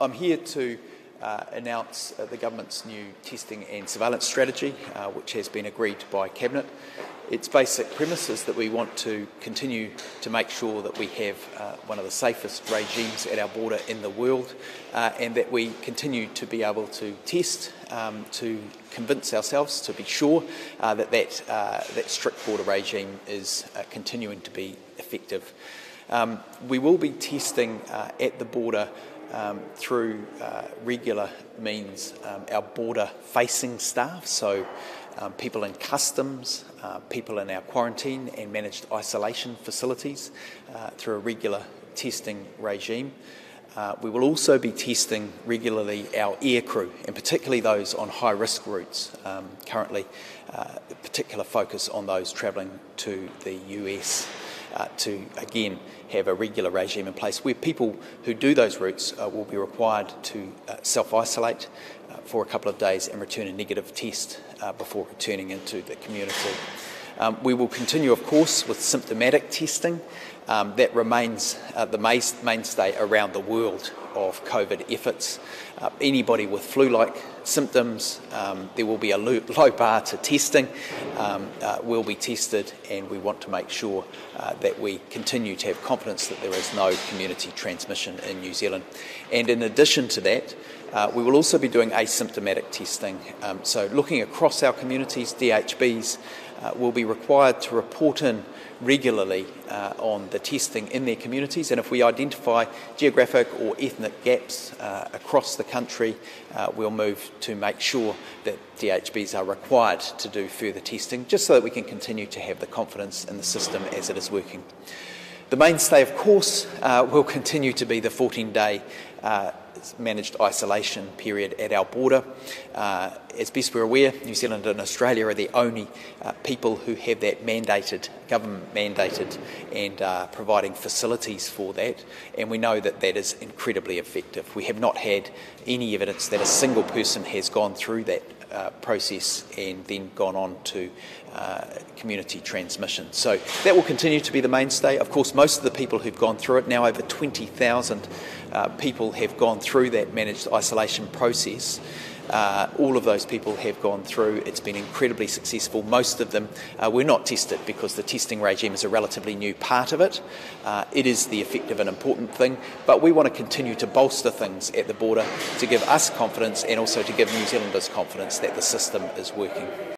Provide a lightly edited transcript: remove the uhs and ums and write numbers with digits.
I'm here to announce the government's new testing and surveillance strategy, which has been agreed by Cabinet. Its basic premise is that we want to continue to make sure that we have one of the safest regimes at our border in the world, and that we continue to be able to test to convince ourselves, to be sure that strict border regime is continuing to be effective. We will be testing at the border through regular means our border-facing staff, so people in customs, people in our quarantine and managed isolation facilities through a regular testing regime. We will also be testing regularly our air crew, and particularly those on high-risk routes. Currently, particular focus on those travelling to the US. To again have a regular regime in place where people who do those routes will be required to self-isolate for a couple of days and return a negative test before returning into the community. We will continue, of course, with symptomatic testing. That remains the mainstay around the world of COVID efforts. Anybody with flu-like symptoms, there will be a low bar to testing, will be tested, and we want to make sure that we continue to have confidence that there is no community transmission in New Zealand. And in addition to that, we will also be doing asymptomatic testing. So looking across our communities, DHBs will be required to report in regularly on the testing in their communities, and if we identify geographic or ethnic gaps across the country, we'll move to make sure that DHBs are required to do further testing, just so that we can continue to have the confidence in the system as it is working. The mainstay, of course, will continue to be the 14-day managed isolation period at our border. As best we're aware, New Zealand and Australia are the only people who have that government mandated, and providing facilities for that, and we know that that is incredibly effective. We have not had any evidence that a single person has gone through that process and then gone on to community transmission. So that will continue to be the mainstay. Of course, most of the people who've gone through it, now over 20,000 people have gone through that managed isolation process. All of those people have gone through. It's been incredibly successful. Most of them were not tested because the testing regime is a relatively new part of it. It is the effective and important thing, but we want to continue to bolster things at the border to give us confidence and also to give New Zealanders confidence that the system is working.